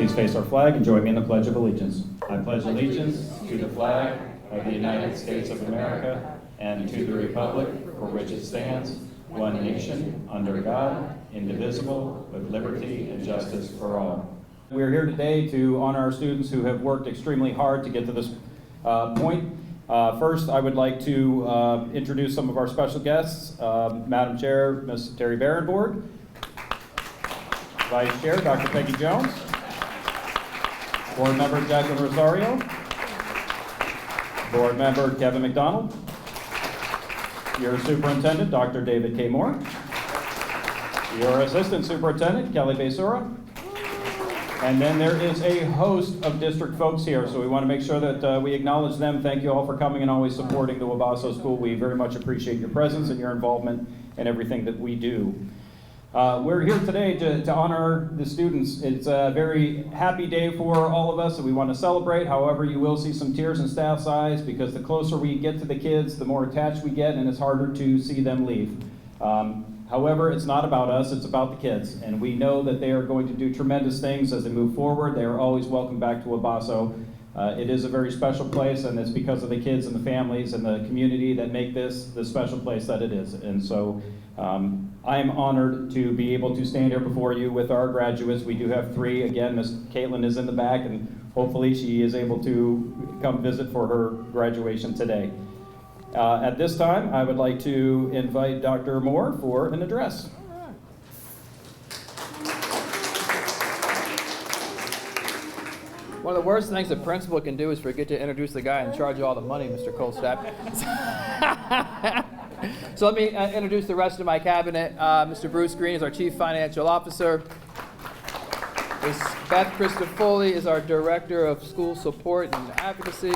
please face our flag and join me in the Pledge of Allegiance. I pledge allegiance to the flag of the United States of America and to the republic for which it stands, one nation, under God, indivisible, with liberty and justice for all. We're here today to honor our students who have worked extremely hard to get to this point. First, I would like to introduce some of our special guests. Madam Chair, Ms. Terry Barenborg. Vice Chair, Dr. Peggy Jones. Board Member Jacqueline Rosario. Board Member Kevin McDonald. Your Superintendent, Dr. David K. Moore. Your Assistant Superintendent, Kelly Basura. And then there is a host of district folks here, so we want to make sure that we acknowledge them. Thank you all for coming and always supporting the Wabasso School. We very much appreciate your presence and your involvement in everything that we do. We're here today to honor the students. It's a very happy day for all of us, and we want to celebrate. However, you will see some tears in staff's eyes because the closer we get to the kids, the more attached we get, and it's harder to see them leave. However, it's not about us, it's about the kids, and we know that they are going to do tremendous things as they move forward. They are always welcome back to Wabasso. It is a very special place, and it's because of the kids and the families and the community that make this the special place that it is. And so I am honored to be able to stand here before you with our graduates. We do have 3. Again, Ms. Caitlin is in the back, and hopefully she is able to come visit for her graduation today. At this time, I would like to invite Dr. Moore for an address. One of the worst things a principal can do is forget to introduce the guy in charge of all the money, Mr. Kolstad. So let me introduce the rest of my cabinet. Mr. Bruce Green is our Chief Financial Officer. Ms. Beth Christofoli is our Director of School Support and Advocacy.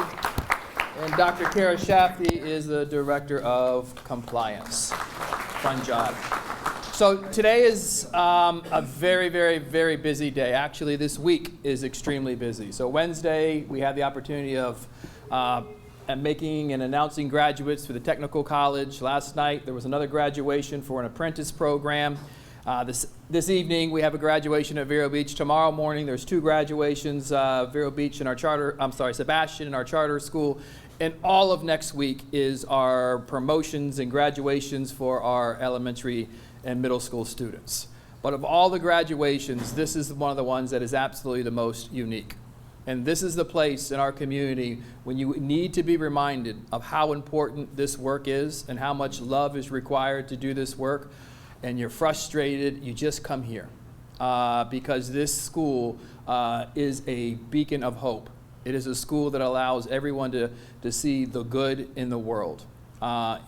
And Dr. Kara Shafty is the Director of Compliance. Fun job. So today is a very, very, very busy day. Actually, this week is extremely busy. So Wednesday, we had the opportunity of making and announcing graduates for the technical college. Last night, there was another graduation for an apprentice program. This evening, we have a graduation at Vero Beach. Tomorrow morning, there's 2 graduations, Vero Beach in our Sebastian in our charter school. And all of next week is our promotions and graduations for our elementary and middle school students. But of all the graduations, this is one of the ones that is absolutely the most unique. And this is the place in our community when you need to be reminded of how important this work is and how much love is required to do this work. And you're frustrated, you just come here because this school is a beacon of hope. It is a school that allows everyone to see the good in the world.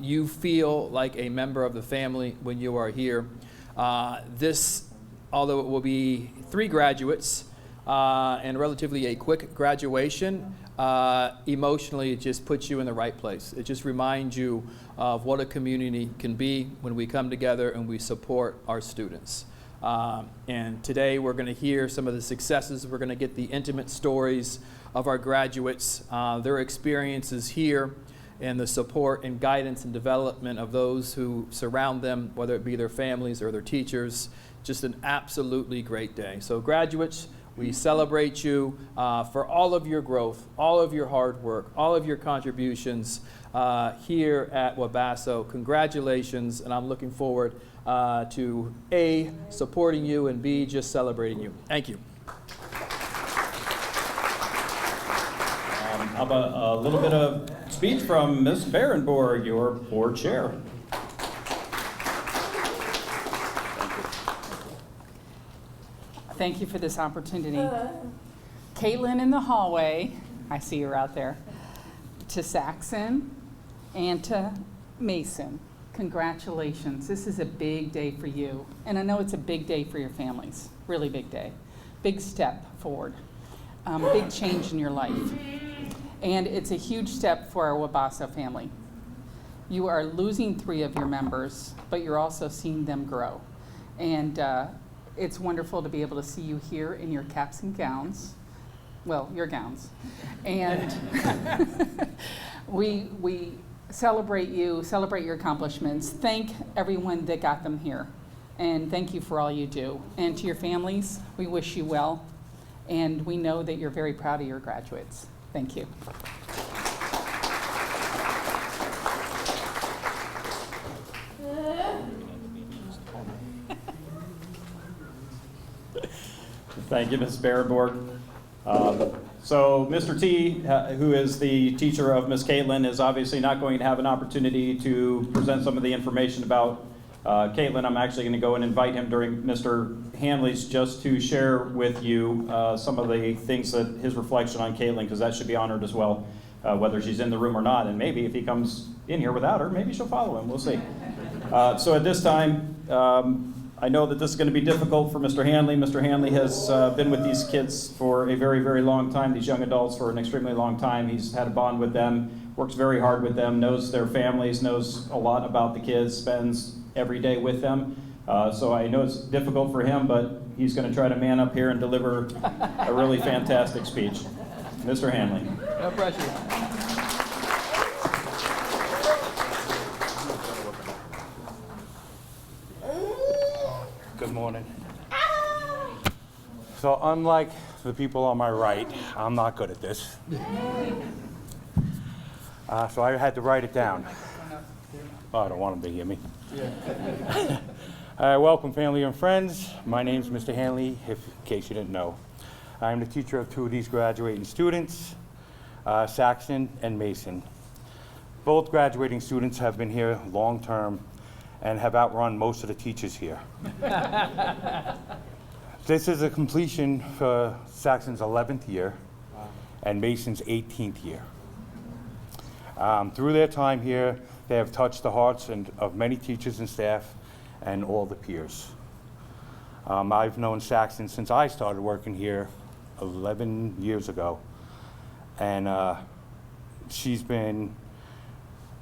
You feel like a member of the family when you are here. Although it will be 3 graduates and relatively a quick graduation, emotionally it just puts you in the right place. It just reminds you of what a community can be when we come together and we support our students. And today we're going to hear some of the successes. We're going to get the intimate stories of our graduates, their experiences here, and the support and guidance and development of those who surround them, whether it be their families or their teachers. Just an absolutely great day. So graduates, we celebrate you for all of your growth, all of your hard work, all of your contributions here at Wabasso. Congratulations, and I'm looking forward to A, supporting you, and B, just celebrating you. Thank you. How about a little bit of speech from Ms. Barenborg, your board chair. Thank you for this opportunity. Caitlin in the hallway, I see her out there, to Saxon and to Mason, congratulations. This is a big day for you. And I know it's a big day for your families, really big day. Big step forward, big change in your life. And it's a huge step for our Wabasso family. You are losing 3 of your members, but you're also seeing them grow. And it's wonderful to be able to see you here in your caps and gowns. Well, your gowns. And we celebrate you, celebrate your accomplishments. Thank everyone that got them here. And thank you for all you do. And to your families, we wish you well. And we know that you're very proud of your graduates. Thank you. Thank you, Ms. Barenborg. So Mr. T, who is the teacher of Ms. Caitlin, is obviously not going to have an opportunity to present some of the information about Caitlin. I'm actually going to go and invite him during Mr. Hanley's just to share with you some of the things that his reflection on Caitlin, because that should be honored as well, whether she's in the room or not. And maybe if he comes in here without her, maybe she'll follow him. We'll see. So at this time, I know that this is going to be difficult for Mr. Hanley. Mr. Hanley has been with these kids for a very, very long time, these young adults for an extremely long time. He's had a bond with them, works very hard with them, knows their families, knows a lot about the kids, spends every day with them. So I know it's difficult for him, but he's going to try to man up here and deliver a really fantastic speech. Mr. Hanley. No pressure. Good morning. So unlike the people on my right, I'm not good at this. So I had to write it down. Oh, I don't want them to hear me. Welcome, family and friends. My name's Mr. Hanley, in case you didn't know. I'm the teacher of two of these graduating students, Saxon and Mason. Both graduating students have been here long-term and have outrun most of the teachers here. This is a completion for Saxon's 11th year and Mason's 18th year. Through their time here, they have touched the hearts of many teachers and staff and all the peers. I've known Saxon since I started working here 11 years ago, and she's been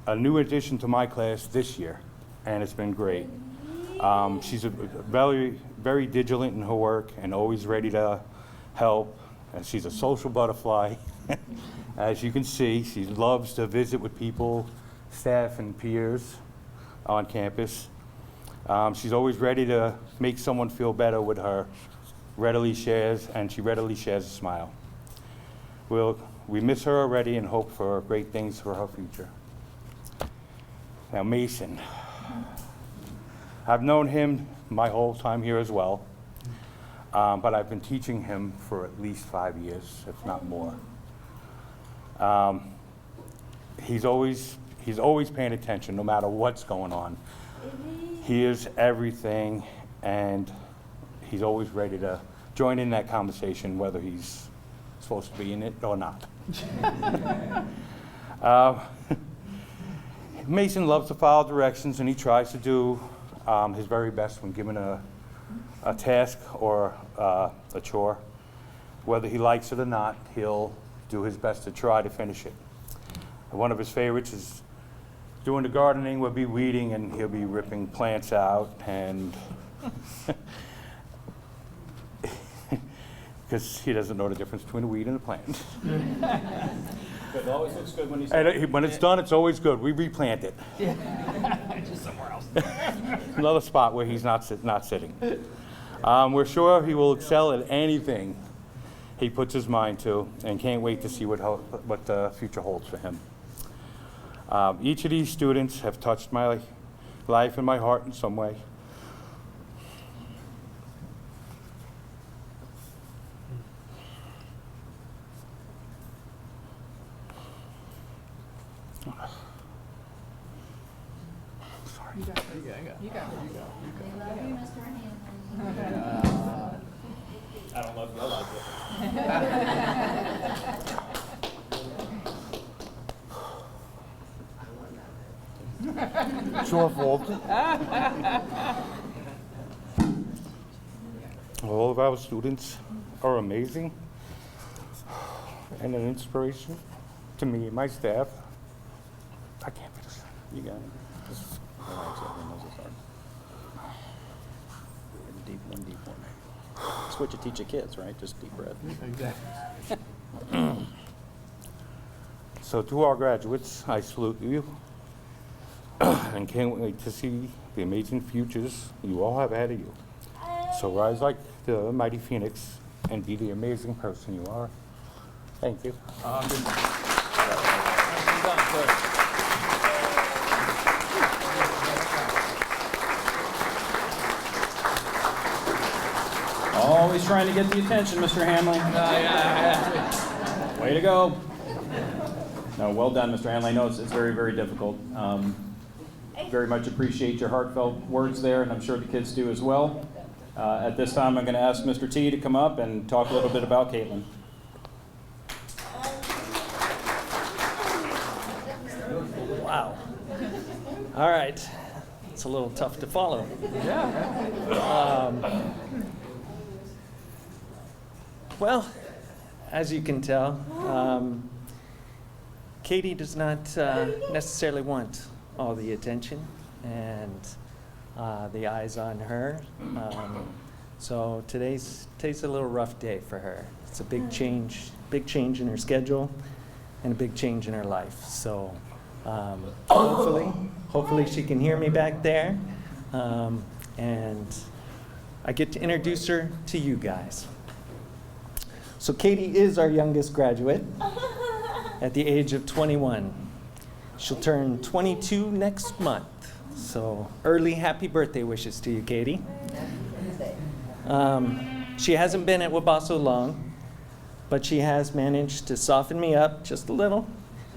a new addition to my class this year, and it's been great. She's very, very vigilant in her work and always ready to help. And she's a social butterfly. As you can see, she loves to visit with people, staff and peers on campus. She's always ready to make someone feel better with her, she readily shares a smile. We miss her already and hope for great things for her future. Now, Mason. I've known him my whole time here as well, but I've been teaching him for at least 5 years, if not more. He's always paying attention, no matter what's going on. He hears everything, and he's always ready to join in that conversation, whether he's supposed to be in it or not. Mason loves to follow directions, and he tries to do his very best when given a task or a chore. Whether he likes it or not, he'll do his best to try to finish it. One of his favorites is doing the gardening. We'll be weeding, and he'll be ripping plants out, and because he doesn't know the difference between a weed and a plant. But it always looks good when he's And when it's done, it's always good. We replant it. Just somewhere else. Another spot where he's not sitting. We're sure he will excel at anything he puts his mind to, and can't wait to see what the future holds for him. Each of these students have touched my life and my heart in some way. Sorry. You got it. We love you, Mr. Hanley. I don't love you, I like It's your fault. All of our students are amazing and an inspiration to me and my staff. I can't finish. You got it. Just relax, everyone knows it's hard. One deep one. That's what you teach your kids, right? Just deep breath. Exactly. So to our graduates, I salute you and can't wait to see the amazing futures you all have ahead of you. So rise like the mighty phoenix and be the amazing person you are. Thank you. Good. Nicely done, sir. Always trying to get the attention, Mr. Hanley. Way to go. No, well done, Mr. Hanley. I know it's very, very difficult. Very much appreciate your heartfelt words there, and I'm sure the kids do as well. At this time, I'm going to ask Mr. T to come up and talk a little bit about Caitlin. Wow. All right. It's a little tough to follow. Yeah. Well, as you can tell, Katie does not necessarily want all the attention and the eyes on her. So today's a little rough day for her. It's a big change in her schedule and a big change in her life. So hopefully she can hear me back there. And I get to introduce her to you guys. So Katie is our youngest graduate at the age of 21. She'll turn 22 next month. So early happy birthday wishes to you, Katie. She hasn't been at Wabasso long, but she has managed to soften me up just a little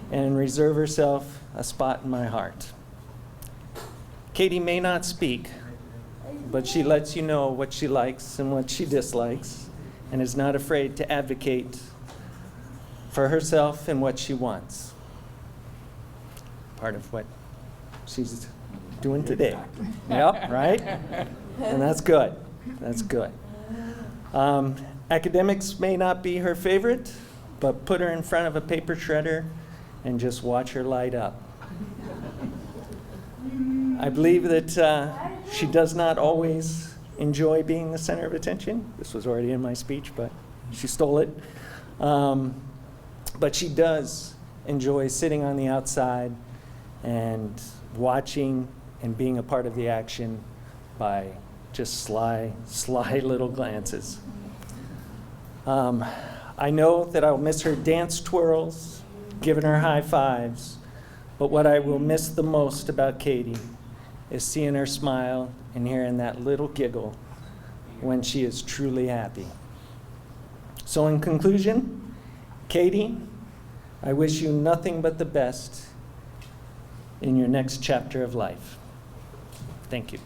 and reserve herself a spot in my heart. Katie may not speak, but she lets you know what she likes and what she dislikes, and is not afraid to advocate for herself and what she wants. Part of what she's doing today. Yep, right? And that's good. That's good. Academics may not be her favorite, but put her in front of a paper shredder and just watch her light up. I believe that she does not always enjoy being the center of attention. This was already in my speech, but she stole it. But she does enjoy sitting on the outside and watching and being a part of the action by just sly little glances. I know that I'll miss her dance twirls, giving her high fives, but what I will miss the most about Katie is seeing her smile and hearing that little giggle when she is truly happy. So in conclusion, Katie, I wish you nothing but the best in your next chapter of life. Thank you.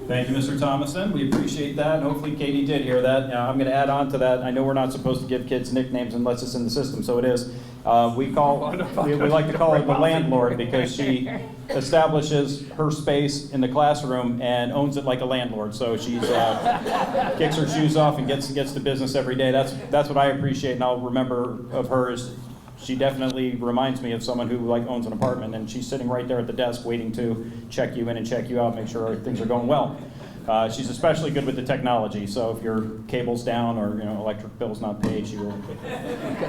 Thank you, Mr. Thomason. We appreciate that. And hopefully Katie did hear that. Now, I'm going to add on to that. I know we're not supposed to give kids nicknames unless it's in the system, so it is. We like to call her the landlord because she establishes her space in the classroom and owns it like a landlord. So she kicks her shoes off and gets to business every day. That's what I appreciate, and I'll remember of her is she definitely reminds me of someone who owns an apartment, and she's sitting right there at the desk waiting to check you in and check you out, make sure things are going well. She's especially good with the technology, so if your cable's down or electric bill's not paid, she will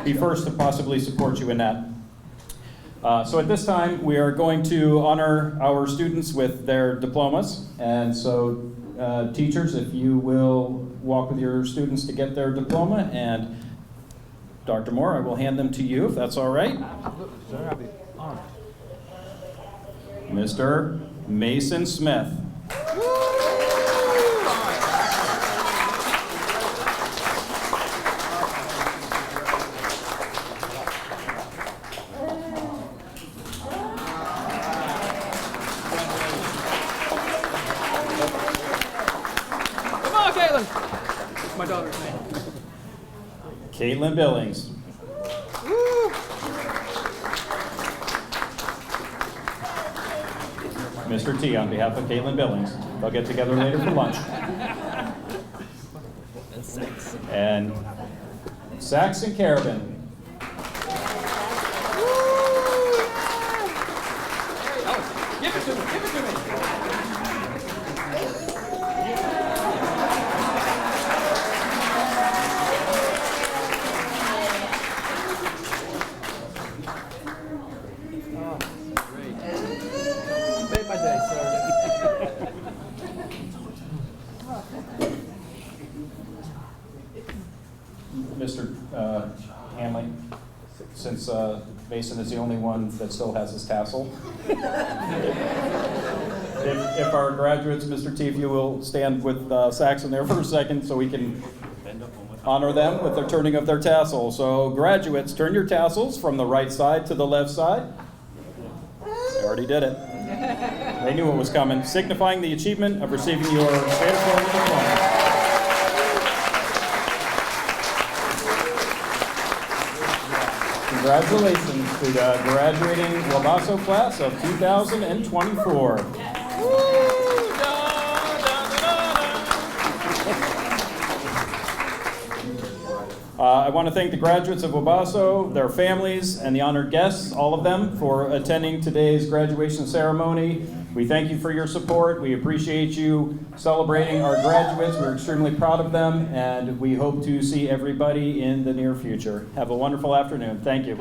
be first to possibly support you in that. So at this time, we are going to honor our students with their diplomas, and so teachers, if you will walk with your students to get their diploma, and Dr. Moore, I will hand them to you, if that's all right. Mr. Mason Smith. Come on, Caitlin. That's my daughter's name. Caitlin Billings. Mr. T, on behalf of Caitlin Billings. They'll get together later for lunch. And Saxon Carabin. Give it to me, give it to me. since Mason is the only one that still has his tassel. If our graduates, Mr. T, if you will stand with Saxon there for a second so we can honor them with the turning of their tassel. So graduates, turn your tassels from the right side to the left side. They already did it. They knew what was coming, signifying the achievement of receiving your standard diploma. Congratulations to the graduating Wabasso class of 2024. I want to thank the graduates of Wabasso, their families, and the honored guests, all of them, for attending today's graduation ceremony. We thank you for your support. We appreciate you celebrating our graduates. We're extremely proud of them, and we hope to see everybody in the near future. Have a wonderful afternoon. Thank you.